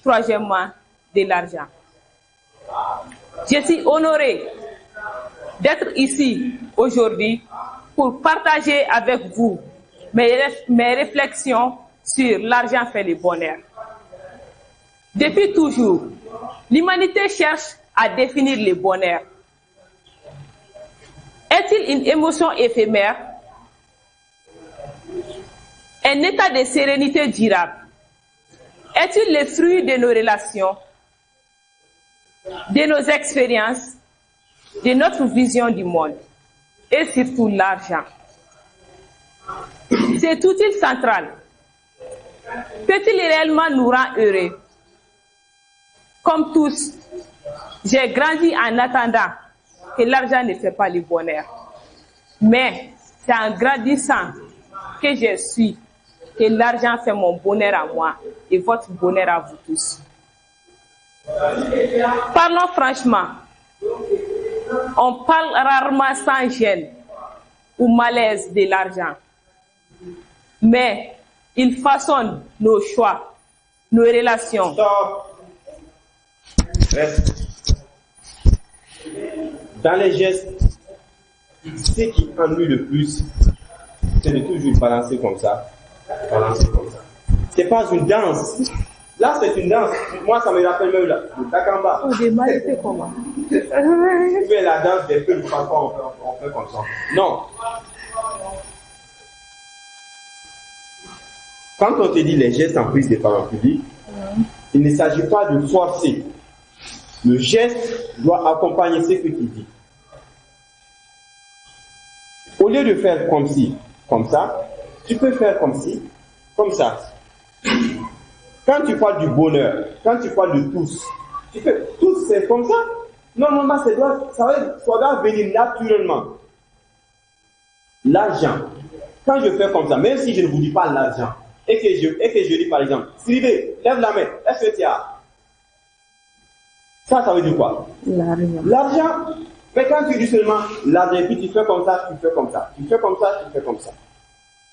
troisièmement, de l'argent. Je suis honorée d'être ici aujourd'hui pour partager avec vous mes réflexions sur l'argent fait le bonheur. Depuis toujours, l'humanité cherche à définir le bonheur. Est-il une émotion éphémère? Un état de sérénité durable? Est-il le fruit de nos relations, de nos expériences, de notre vision du monde et surtout l'argent? Cet outil central peut-il réellement nous rendre heureux? Comme tous, j'ai grandi en attendant que l'argent ne fait pas le bonheur. Mais c'est en grandissant que je suis que l'argent fait mon bonheur à moi et votre bonheur à vous tous. Parlons franchement, on parle rarement sans gêne ou malaise de l'argent. Mais il façonne nos choix, nos relations. Stop. Reste. Dans les gestes, ce qui ennuie le plus, c'est de toujours balancer comme ça. Balancer comme ça. C'est pas une danse. Là, c'est une danse. Moi, ça me rappelle même le takamba. Oh, j'ai mal fait comment? Tu fais la danse des feux, parfois on fait comme ça. Non. Quand on te dit les gestes en prise de parole publique, il ne s'agit pas de forcer. Le geste doit accompagner ce que tu dis. Au lieu de faire comme ci, comme ça, tu peux faire comme ci, comme ça. Quand tu parles du bonheur, quand tu parles de tous, tu fais tous, c'est comme ça. Normalement, ça doit venir naturellement. L'argent. Quand je fais comme ça, même si je ne vous dis pas l'argent, et que je dis par exemple, Sylvie, lève la main, est-ce que tu as? Ça veut dire quoi? L'argent. L'argent. Mais quand tu dis seulement l'argent, puis tu fais comme ça, tu fais comme ça, tu fais comme ça, tu fais comme ça.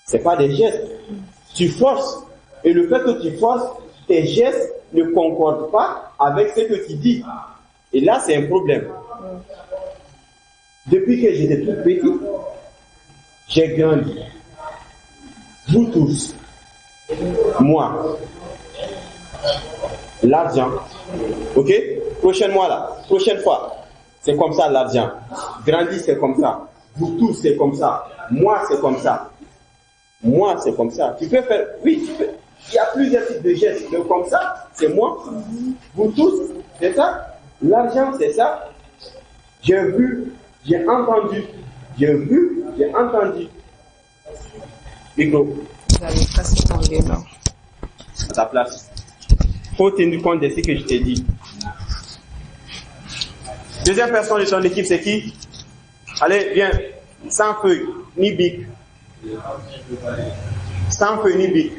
C'est pas des gestes. Tu forces. Et le fait que tu forces, tes gestes ne concordent pas avec ce que tu dis. Et là, c'est un problème. Depuis que j'étais tout petit, j'ai grandi. Vous tous. Moi. L'argent. Ok? Prochaine fois. C'est comme ça l'argent. Grandis, c'est comme ça. Vous tous, c'est comme ça. Moi, c'est comme ça. Moi, c'est comme ça. Tu peux faire. Oui, tu peux. Il y a plusieurs types de gestes. Mais comme ça, c'est moi. Vous tous, c'est ça. L'argent, c'est ça. J'ai vu, j'ai entendu. J'ai vu, j'ai entendu. Micro. Vous allez passer dans les noms. À ta place. Faut tenir compte de ce que je t'ai dit. Deuxième personne de ton équipe, c'est qui? Allez, viens. Sans feuille, ni bic. Sans feuille, ni bic.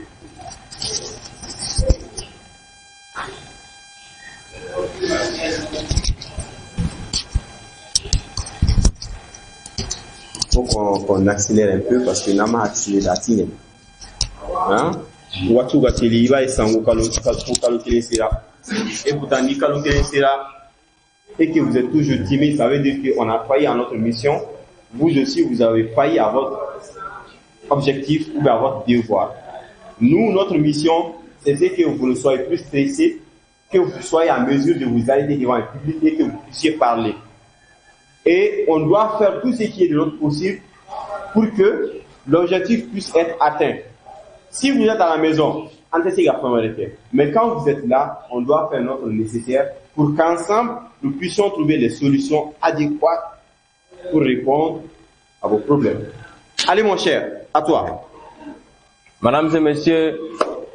Faut qu'on accélère un peu parce que Nama a tué la tine. Hein? Watu gateli iba esango kalokele sera. Et pourtant ni kalokele sera. Et que vous êtes toujours timide, ça veut dire qu'on a failli à notre mission. Vous aussi, vous avez failli à votre objectif ou à votre devoir. Nous, notre mission, c'est que vous ne soyez plus stressé, que vous soyez en mesure de vous arrêter devant un public et que vous puissiez parler. Et on doit faire tout ce qui est de notre possible pour que l'objectif puisse être atteint. Si vous êtes à la maison, mais quand vous êtes là, on doit faire notre nécessaire pour qu'ensemble, nous puissions trouver les solutions adéquates pour répondre à vos problèmes. Allez mon cher, à toi. Mesdames et messieurs,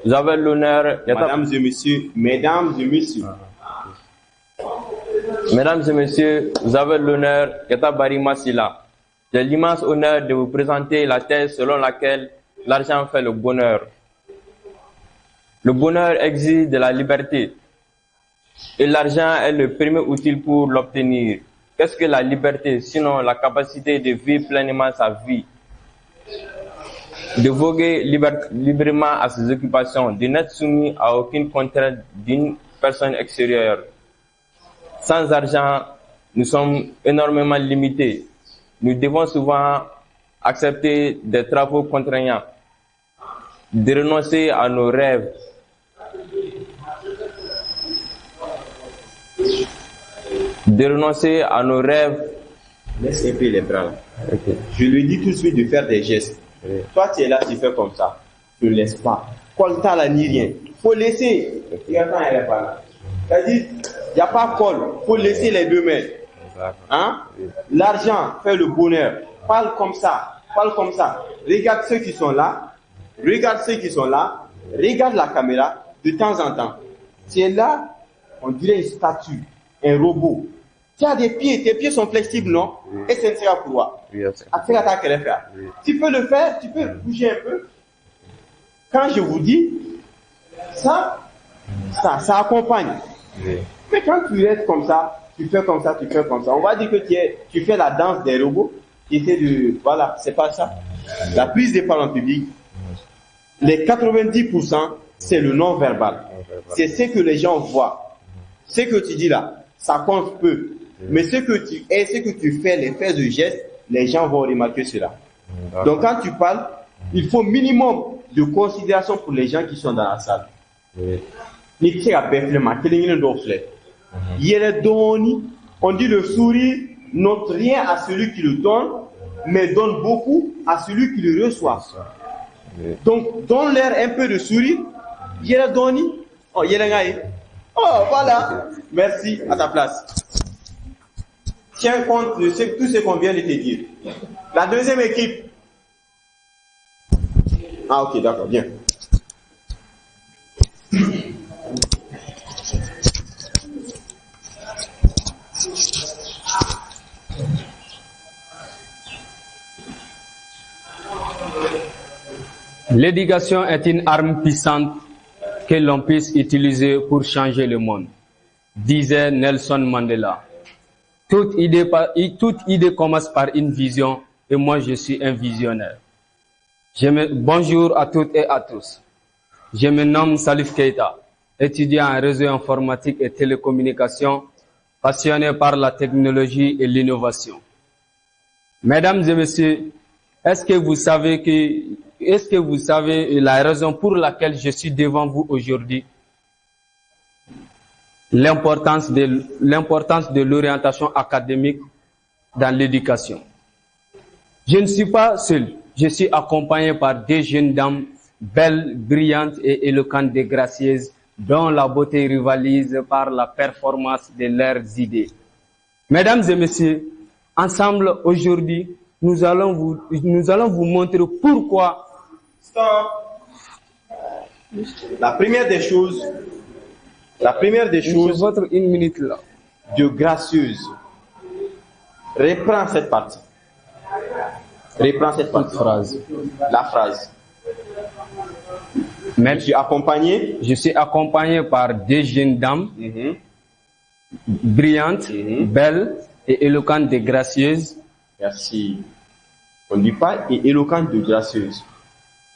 vous avez l'honneur... Mesdames et messieurs. Mesdames et messieurs, vous avez l'honneur, Yata Barima Sila. J'ai l'immense honneur de vous présenter la thèse selon laquelle l'argent fait le bonheur. Le bonheur exige de la liberté. Et l'argent est le premier outil pour l'obtenir. Qu'est-ce que la liberté, sinon la capacité de vivre pleinement sa vie, de voguer librement à ses occupations, de n'être soumis à aucune contrainte d'une personnes extérieures. Sans argent, nous sommes énormément limités. Nous devons souvent accepter des travaux contraignants, de renoncer à nos rêves. Laisse un peu les bras là. Okay. Je lui dis tout de suite de faire des gestes. Oui. Toi, tu es là, tu fais comme ça. Ne laisse pas. Colle t'as là ni rien. Faut laisser. Regarde, elle est pas là. C'est-à-dire, il n'y a pas colle. Faut laisser les deux mains. Hein? Oui. L'argent fait le bonheur. Parle comme ça. Parle comme ça. Regarde ceux qui sont là. Regarde ceux qui sont là. Regarde la caméra de temps en temps. Tu es là, on dirait une statue, un robot. Tu as des pieds, tes pieds sont flexibles, non? Oui. Et c'est un pour toi. Oui. Tu peux le faire, tu peux bouger un peu. Quand je vous dis, ça accompagne. Oui. Mais quand tu restes comme ça, tu fais comme ça, tu fais comme ça. On va dire que tu fais la danse des robots. Qui essaie de, voilà, c'est pas ça. La prise des paroles en public, les 90%, c'est le non-verbal. C'est ce que les gens voient. Ce que tu dis là, ça compte peu. Mais ce que tu fais, les faits de gestes, les gens vont remarquer cela. Donc quand tu parles, il faut minimum de considération pour les gens qui sont dans la salle. On dit le sourire n'ôte rien à celui qui le donne, mais donne beaucoup à celui qui le reçoit. Donc donne-leur un peu de sourire. Oh, voilà. Merci, à ta place. Tiens compte de tout ce qu'on vient de te dire. La deuxième équipe. Ah, ok, d'accord, bien. L'éducation est une arme puissante que l'on puisse utiliser pour changer le monde, disait Nelson Mandela. Toute idée commence par une vision et moi je suis un visionnaire. Bonjour à toutes et à tous. Je me nomme Salif Keita, étudiant en réseau informatique et télécommunications, passionné par la technologie et l'innovation. Mesdames et messieurs, est-ce que vous savez la raison pour laquelle je suis devant vous aujourd'hui? L'importance de l'orientation académique dans l'éducation. Je ne suis pas seul, je suis accompagné par des jeunes dames belles, brillantes et éloquentes et gracieuses dont la beauté rivalise par la performance de leurs idées. Mesdames et messieurs, ensemble aujourd'hui, nous allons vous montrer pourquoi. Stop. La première des choses, Votre une minute là. de gracieuse. Reprends cette partie. Phrase. La phrase. Mais Je suis suis accompagné par des jeunes dames brillantes, belles et éloquentes et gracieuses. Merci. On ne dit pas éloquente de gracieuse.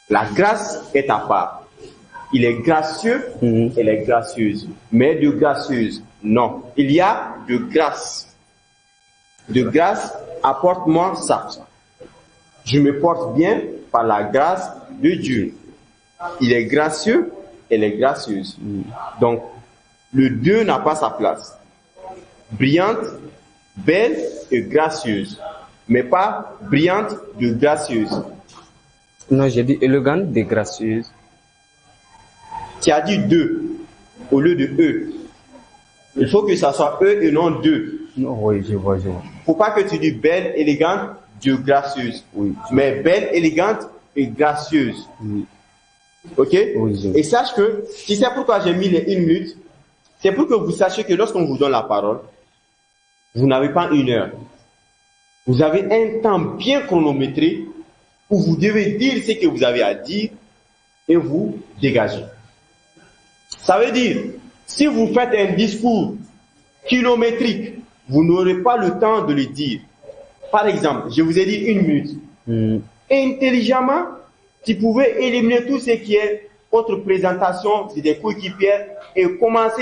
La grâce est à part. Il est gracieux, elle est gracieuse. Mais de gracieuse, non. Il y a de grâce. De grâce, apporte-moi ça. Je me porte bien par la grâce de Dieu. Il est gracieux, elle est gracieuse. Donc, le 2 n'a pas sa place. Brillante, belle et gracieuse. Mais pas brillante de gracieuse. Non, j'ai dit élégante et gracieuse. Tu as dit 2 au lieu de E. Il faut que ça soit E et non 2. Non, oui, je vois. Faut pas que tu dis belle, élégante, de gracieuse. Oui. Mais belle, élégante et gracieuse. Oui. Ok? Oui, Et sache que, tu sais pourquoi j'ai mis les 1 minute? C'est pour que vous sachiez que lorsqu'on vous donne la parole, vous n'avez pas 1 heure. Vous avez un temps bien chronométré où vous devez dire ce que vous avez à dire et vous dégager. Ça veut dire, si vous faites un discours kilométrique, vous n'aurez pas le temps de le dire. Par exemple, je vous ai dit 1 minute. Intelligemment, tu pouvais éliminer tout ce qui est votre présentation des coéquipiers et commencer